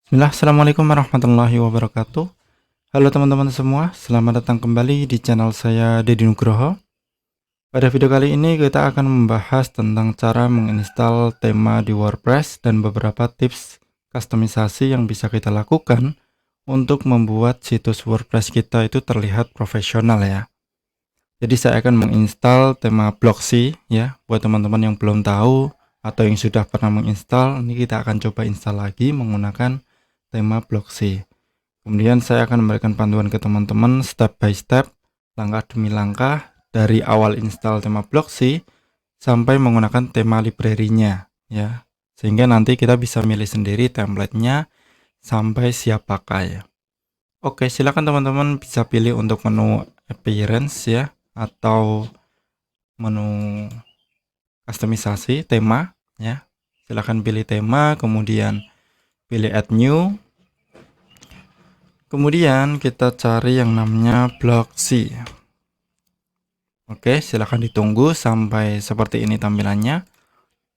Bismillah, Assalamualaikum warahmatullahi wabarakatuh. Halo teman-teman semua, selamat datang kembali di channel saya Deddy Nugroho. Pada video kali ini kita akan membahas tentang cara menginstal tema di WordPress dan beberapa tips kustomisasi yang bisa kita lakukan untuk membuat situs WordPress kita itu terlihat profesional ya. Jadi saya akan menginstal tema Blocksy ya. Buat teman-teman yang belum tahu atau yang sudah pernah menginstal, ini kita akan coba install lagi menggunakan tema Blocksy. Kemudian saya akan memberikan panduan ke teman-teman step by step, langkah demi langkah dari awal install tema Blocksy sampai menggunakan tema library-nya ya. Sehingga nanti kita bisa milih sendiri template-nya sampai siap pakai. Oke, silakan teman-teman bisa pilih untuk menu appearance ya atau menu kustomisasi tema ya. Silakan pilih tema, kemudian pilih add new. Kemudian kita cari yang namanya Blocksy. Oke, silahkan ditunggu sampai seperti ini tampilannya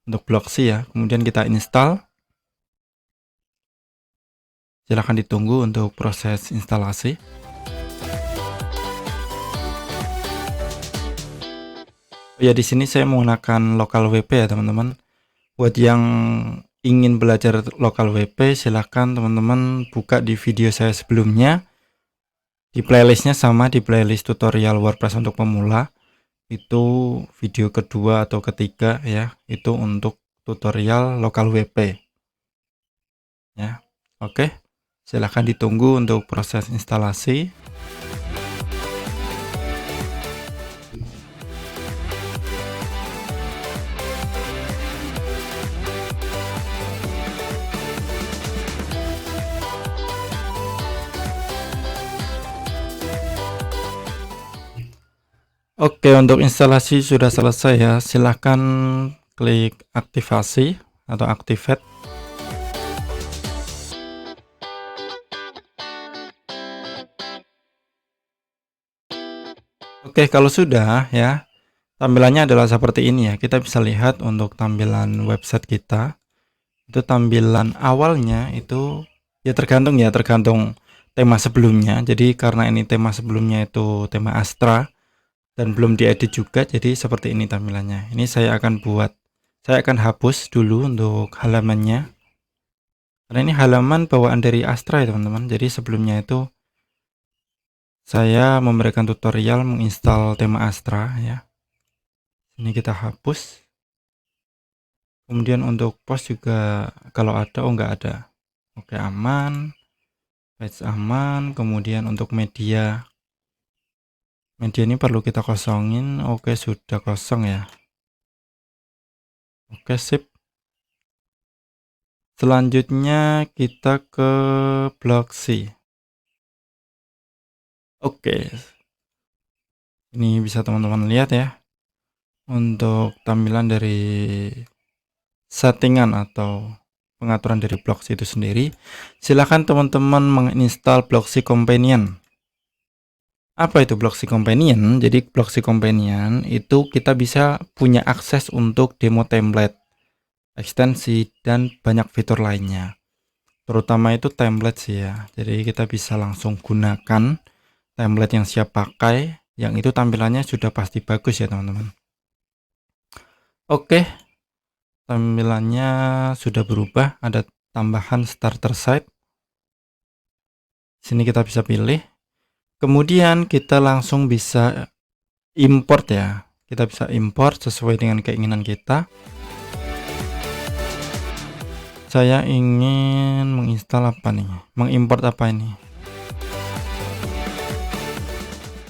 untuk Blocksy ya. Kemudian kita install. Silahkan ditunggu untuk proses instalasi. Oh ya, di sini saya menggunakan local WP ya teman-teman. Buat yang ingin belajar local WP, silahkan teman-teman buka di video saya sebelumnya. Di playlistnya sama di playlist tutorial WordPress untuk pemula. Itu video kedua atau ketiga ya, itu untuk tutorial local WP ya. Oke, silahkan ditunggu untuk proses instalasi. Oke, untuk instalasi sudah selesai ya. Silahkan klik aktivasi atau activate. Oke, kalau sudah ya, tampilannya adalah seperti ini ya. Kita bisa lihat untuk tampilan website kita. Itu tampilan awalnya itu ya tergantung tema sebelumnya. Jadi karena ini tema sebelumnya itu tema Astra dan belum diedit juga, jadi seperti ini tampilannya. Ini saya akan hapus dulu untuk halamannya karena ini halaman bawaan dari Astra ya teman-teman. Jadi sebelumnya itu saya memberikan tutorial menginstal tema Astra ya. Ini kita hapus. Kemudian untuk post juga kalau ada, nggak ada. Oke, aman. Page aman. Kemudian untuk media ini perlu kita kosongin. Oke, sudah kosong ya. Oke, sip. Selanjutnya kita ke Blocksy. Oke. Ini bisa teman-teman lihat ya. Untuk tampilan dari settingan atau pengaturan dari Blocksy itu sendiri. Silahkan teman-teman menginstal Blocksy Companion. Apa itu Blocksy Companion? Jadi Blocksy Companion itu kita bisa punya akses untuk demo template, ekstensi, dan banyak fitur lainnya. Terutama itu template sih ya. Jadi kita bisa langsung gunakan template yang siap pakai, yang itu tampilannya sudah pasti bagus ya teman-teman. Oke, tampilannya sudah berubah, ada tambahan starter site. Sini kita bisa pilih. Kemudian kita langsung bisa import ya. Kita bisa import sesuai dengan keinginan kita. Saya ingin menginstal apa nih? Mengimport apa ini?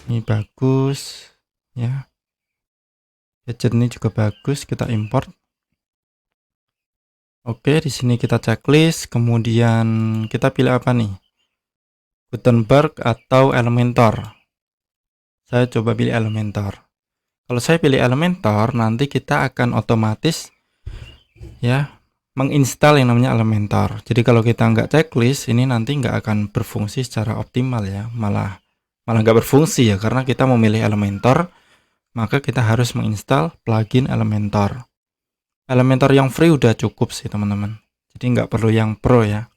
Ini bagus ya. Gadget ini juga bagus, kita import. Oke, di sini kita checklist, kemudian kita pilih apa nih? Gutenberg atau Elementor. Saya coba pilih Elementor. Kalau saya pilih Elementor, nanti kita akan otomatis ya menginstal yang namanya Elementor. Jadi kalau kita nggak checklist, ini nanti nggak akan berfungsi secara optimal ya, malah nggak berfungsi ya, karena kita memilih Elementor, maka kita harus menginstal plugin Elementor. Elementor yang free udah cukup sih teman-teman. Jadi nggak perlu yang pro ya.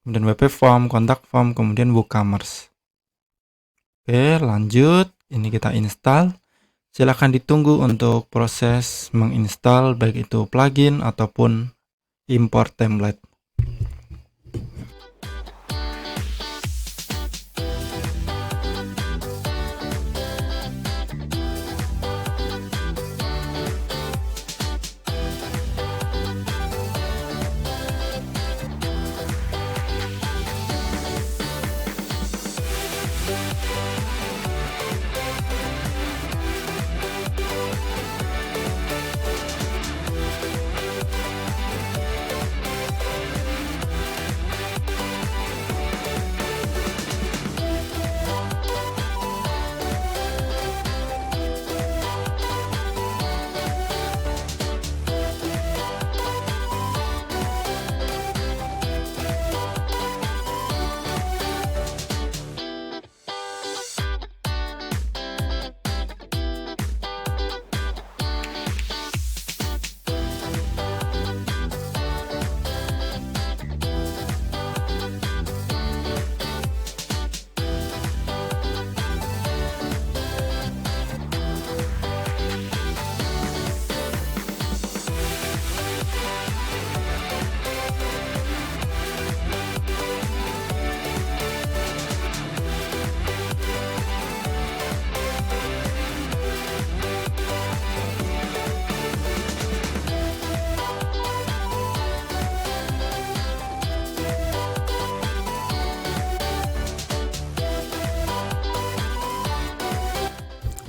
kemudian WP Form, kontak form, kemudian WooCommerce. Oke, lanjut. Ini kita install. Silahkan ditunggu untuk proses menginstal baik itu plugin ataupun import template.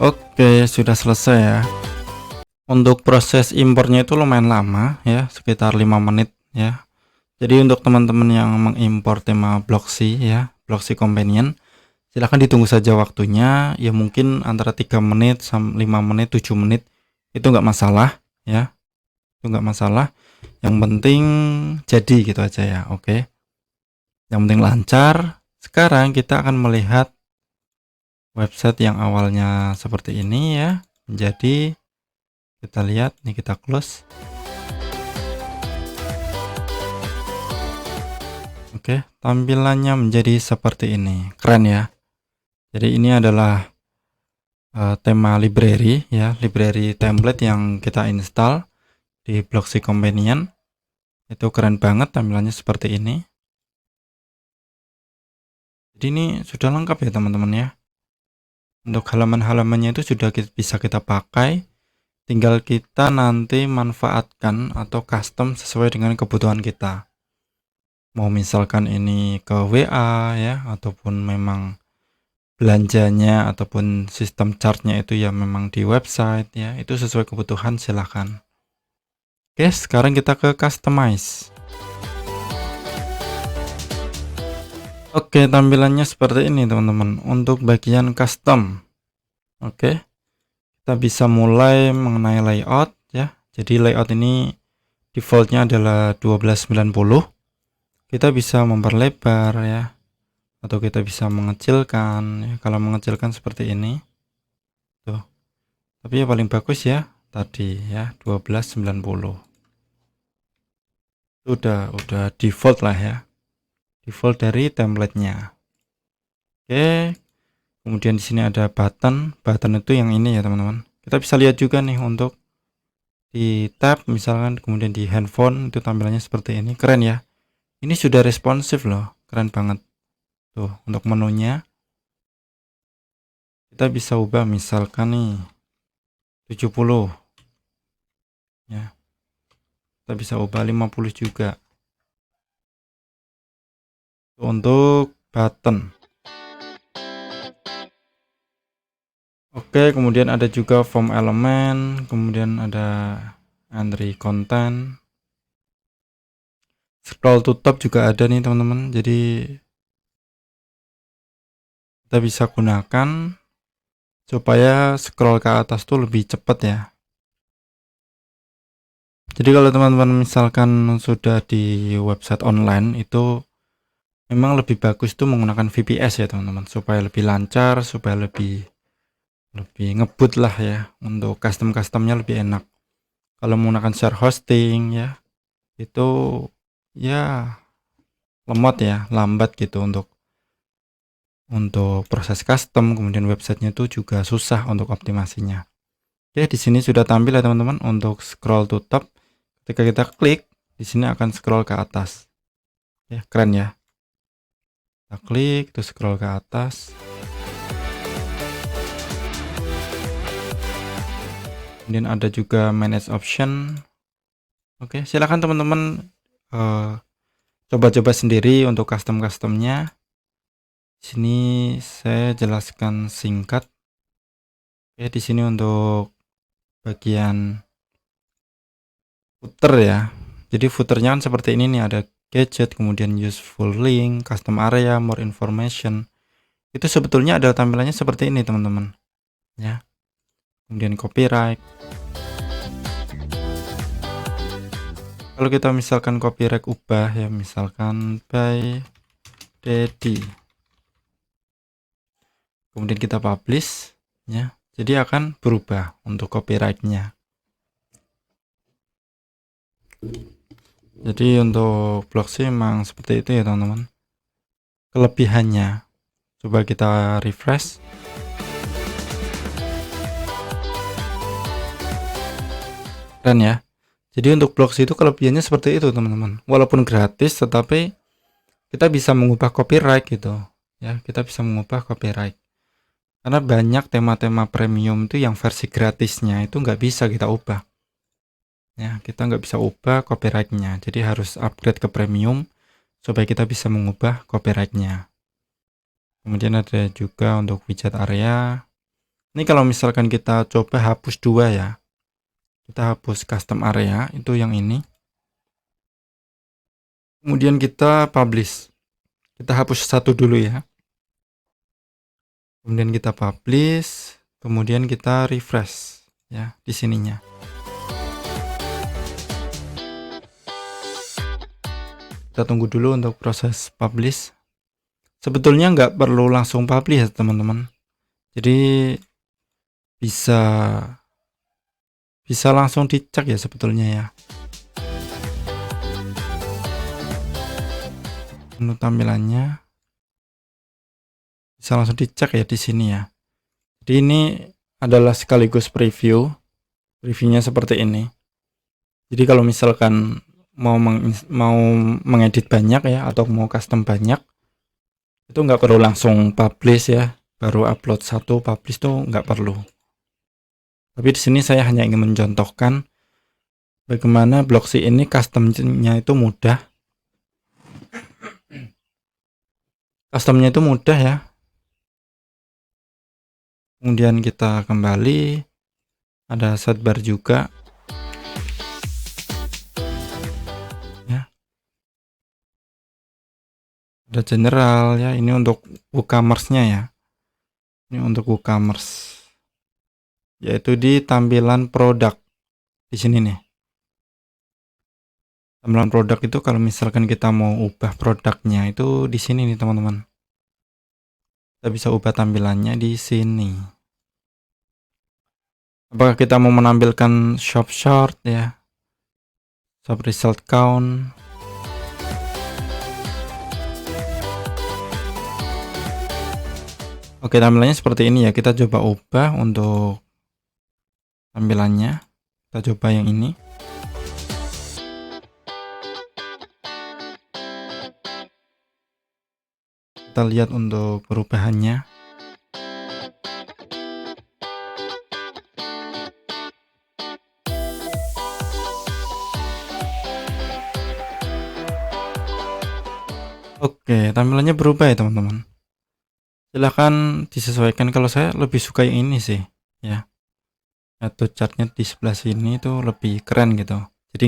Oke, sudah selesai ya. Untuk proses impornya itu lumayan lama ya, sekitar 5 menit ya. Jadi untuk teman-teman yang mengimpor tema Blocksy ya, Blocksy Companion, silahkan ditunggu saja waktunya, ya mungkin antara 3 menit sampai 5 menit, 7 menit, itu nggak masalah ya, itu nggak masalah. Yang penting jadi gitu aja ya, oke. Yang penting lancar. Sekarang kita akan melihat website yang awalnya seperti ini ya, menjadi, kita lihat nih, kita close. Oke, tampilannya menjadi seperti ini, keren ya. Jadi ini adalah tema library ya, library template yang kita install di Blocksy Companion. Itu keren banget, tampilannya seperti ini. Jadi ini sudah lengkap ya teman-teman ya. Untuk halaman-halamannya itu sudah bisa kita pakai, tinggal kita nanti manfaatkan atau custom sesuai dengan kebutuhan kita. Mau misalkan ini ke WA ya, ataupun memang belanjanya ataupun sistem chartnya itu ya memang di website ya, itu sesuai kebutuhan, silahkan. Oke, sekarang kita ke customize. Oke, tampilannya seperti ini teman-teman. Untuk bagian custom, oke, kita bisa mulai mengenai layout ya. Jadi layout ini defaultnya adalah 1290. Kita bisa memperlebar ya, atau kita bisa mengecilkan ya. Kalau mengecilkan seperti ini tuh, tapi ya paling bagus ya tadi ya 1290. Udah default lah ya, default dari templatenya. Oke, kemudian di sini ada button itu yang ini ya teman-teman. Kita bisa lihat juga nih untuk di tab misalkan, kemudian di handphone itu tampilannya seperti ini, keren ya. Ini sudah responsif loh, keren banget. Tuh, untuk menunya kita bisa ubah misalkan nih 70 ya. Kita bisa ubah 50 juga. Untuk button. Oke, kemudian ada juga form elemen, kemudian ada entry content. Scroll to top juga ada nih teman-teman. Jadi kita bisa gunakan supaya scroll ke atas tuh lebih cepat ya. Jadi kalau teman-teman misalkan sudah di website online, itu memang lebih bagus tuh menggunakan VPS ya teman-teman, supaya lebih lancar, supaya lebih ngebut lah ya, untuk customnya lebih enak. Kalau menggunakan share hosting ya, itu ya lemot ya, lambat gitu untuk proses custom, kemudian websitenya itu juga susah untuk optimasinya. Oke, di sini sudah tampil ya teman-teman untuk scroll to top. Ketika kita klik, di sini akan scroll ke atas. Ya, keren ya. Kita klik, terus scroll ke atas. Kemudian ada juga manage option. Oke, silakan teman-teman coba-coba sendiri untuk customnya. Di sini saya jelaskan singkat. Oke, di sini untuk bagian footer ya. Jadi footernya kan seperti ini nih, ada gadget, kemudian useful link, custom area, more information. Itu sebetulnya ada tampilannya seperti ini teman-teman. Ya. Kemudian copyright. Kalau kita misalkan copyright ubah ya, misalkan by Dedi. Kemudian kita publish ya. Jadi akan berubah untuk copyrightnya. Jadi untuk Blocksy memang seperti itu ya teman-teman. Kelebihannya, coba kita refresh. Keren ya. Jadi untuk Blocksy itu kelebihannya seperti itu teman-teman. Walaupun gratis, tetapi kita bisa mengubah copyright gitu. Ya, kita bisa mengubah copyright. Karena banyak tema-tema premium itu yang versi gratisnya itu nggak bisa kita ubah. Ya, kita nggak bisa ubah copyrightnya. Jadi harus upgrade ke premium supaya kita bisa mengubah copyrightnya. Kemudian ada juga untuk widget area. Ini kalau misalkan kita coba hapus dua ya. Kita hapus custom area, itu yang ini. Kemudian kita publish. Kita hapus satu dulu ya. Kemudian kita publish, kemudian kita refresh ya di sininya. Kita tunggu dulu untuk proses publish. Sebetulnya nggak perlu langsung publish ya teman-teman. Jadi bisa langsung dicek ya sebetulnya ya. Menu tampilannya bisa langsung dicek ya di sini ya. Jadi ini adalah sekaligus preview. Reviewnya seperti ini. Jadi kalau misalkan mau mengedit banyak ya, atau mau custom banyak, itu nggak perlu langsung publish ya, baru upload satu publish tuh nggak perlu. Tapi di sini saya hanya ingin mencontohkan bagaimana Blocksy ini customnya itu mudah. Customnya itu mudah ya. Kemudian kita kembali, ada sidebar juga. Ada general ya, ini untuk WooCommerce-nya ya. Ini untuk WooCommerce. Yaitu di tampilan produk. Di sini nih. Tampilan produk itu kalau misalkan kita mau ubah produknya itu di sini nih teman-teman. Kita bisa ubah tampilannya di sini. Apakah kita mau menampilkan shop short ya. Shop result count. Oke, tampilannya seperti ini ya. Kita coba ubah untuk tampilannya. Kita coba yang ini. Kita lihat untuk perubahannya. Oke, tampilannya berubah ya teman-teman. Silahkan disesuaikan. Kalau saya lebih suka yang ini sih ya. Atau chartnya di sebelah sini itu lebih keren gitu. Jadi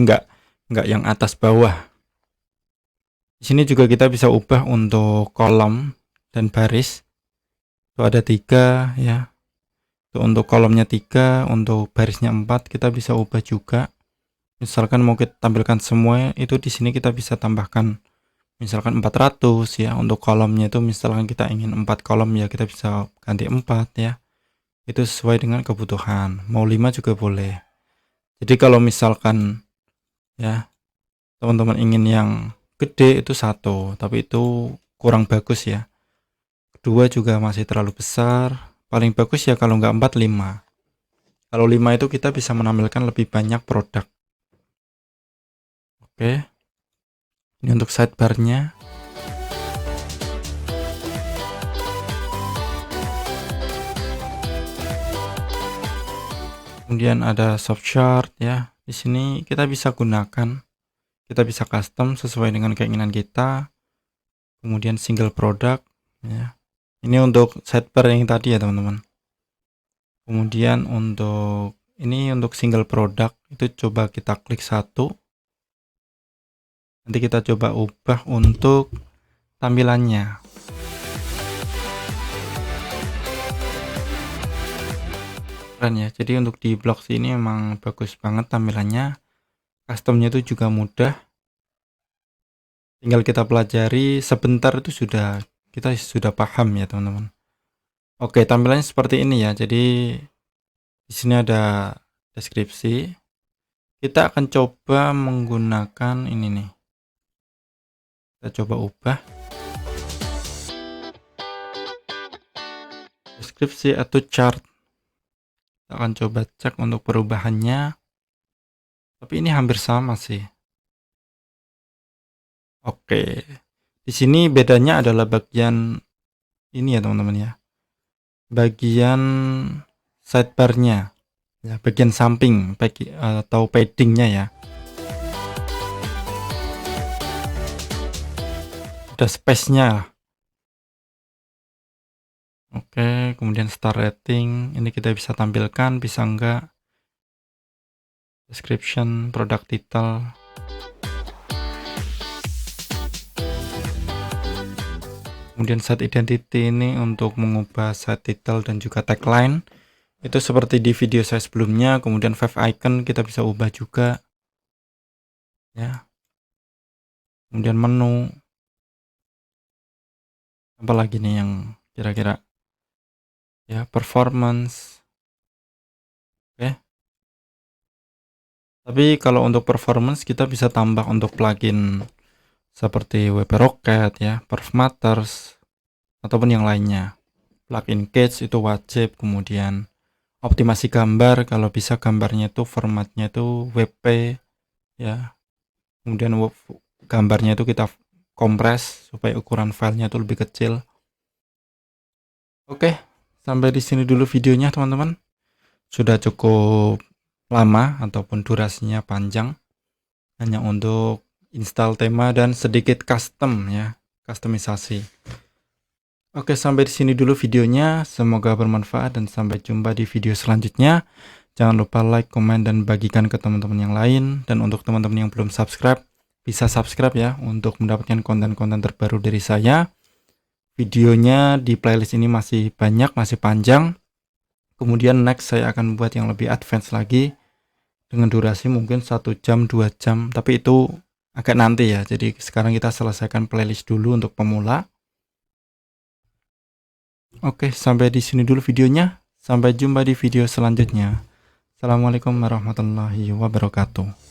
nggak yang atas bawah. Di sini juga kita bisa ubah untuk kolom dan baris. Itu ada 3 ya. Itu untuk kolomnya 3, untuk barisnya 4 kita bisa ubah juga. Misalkan mau kita tampilkan semua itu di sini kita bisa tambahkan misalkan 400 ya. Untuk kolomnya itu misalkan kita ingin 4 kolom ya, kita bisa ganti 4 ya. Itu sesuai dengan kebutuhan. Mau 5 juga boleh. Jadi kalau misalkan ya teman-teman ingin yang gede itu 1, tapi itu kurang bagus ya. Kedua juga masih terlalu besar. Paling bagus ya kalau nggak 4, 5. Kalau 5 itu kita bisa menampilkan lebih banyak produk. Oke. Ini untuk sidebarnya. Kemudian ada soft chart ya. Di sini kita bisa gunakan, kita bisa custom sesuai dengan keinginan kita. Kemudian single product ya. Ini untuk sidebar yang tadi ya teman-teman. Kemudian untuk single product itu coba kita klik 1. Nanti kita coba ubah untuk tampilannya. Keren ya. Jadi untuk di blog sini memang bagus banget tampilannya. Customnya itu juga mudah. Tinggal kita pelajari sebentar itu kita sudah paham ya teman-teman. Oke, tampilannya seperti ini ya. Jadi di sini ada deskripsi. Kita akan coba menggunakan ini nih. Kita coba ubah deskripsi atau chart. Kita akan coba cek untuk perubahannya. Tapi ini hampir sama sih. Oke. Di sini bedanya adalah bagian ini ya teman-teman ya. Bagian sidebarnya. Ya, bagian samping atau paddingnya ya. Ada space-nya. Oke, kemudian star rating. Ini kita bisa tampilkan, bisa enggak. Description, product title. Kemudian set identity ini untuk mengubah set title dan juga tagline. Itu seperti di video saya sebelumnya. Kemudian five icon kita bisa ubah juga. Ya. Kemudian menu. Apalagi nih yang kira-kira ya, performance. Oke. Tapi kalau untuk performance kita bisa tambah untuk plugin seperti WP Rocket ya, Performatters ataupun yang lainnya. Plugin Cage itu wajib, kemudian optimasi gambar kalau bisa gambarnya itu formatnya itu WP ya. Kemudian gambarnya itu kita kompres supaya ukuran filenya itu lebih kecil. Oke, sampai di sini dulu videonya teman-teman. Sudah cukup lama ataupun durasinya panjang. Hanya untuk install tema dan sedikit custom ya, customisasi. Oke, sampai di sini dulu videonya. Semoga bermanfaat dan sampai jumpa di video selanjutnya. Jangan lupa like, komen, dan bagikan ke teman-teman yang lain. Dan untuk teman-teman yang belum subscribe, bisa subscribe ya untuk mendapatkan konten-konten terbaru dari saya. Videonya di playlist ini masih banyak, masih panjang. Kemudian next saya akan buat yang lebih advance lagi dengan durasi mungkin 1 jam, 2 jam. Tapi itu agak nanti ya. Jadi sekarang kita selesaikan playlist dulu untuk pemula. Oke, sampai di sini dulu videonya. Sampai jumpa di video selanjutnya. Assalamualaikum warahmatullahi wabarakatuh.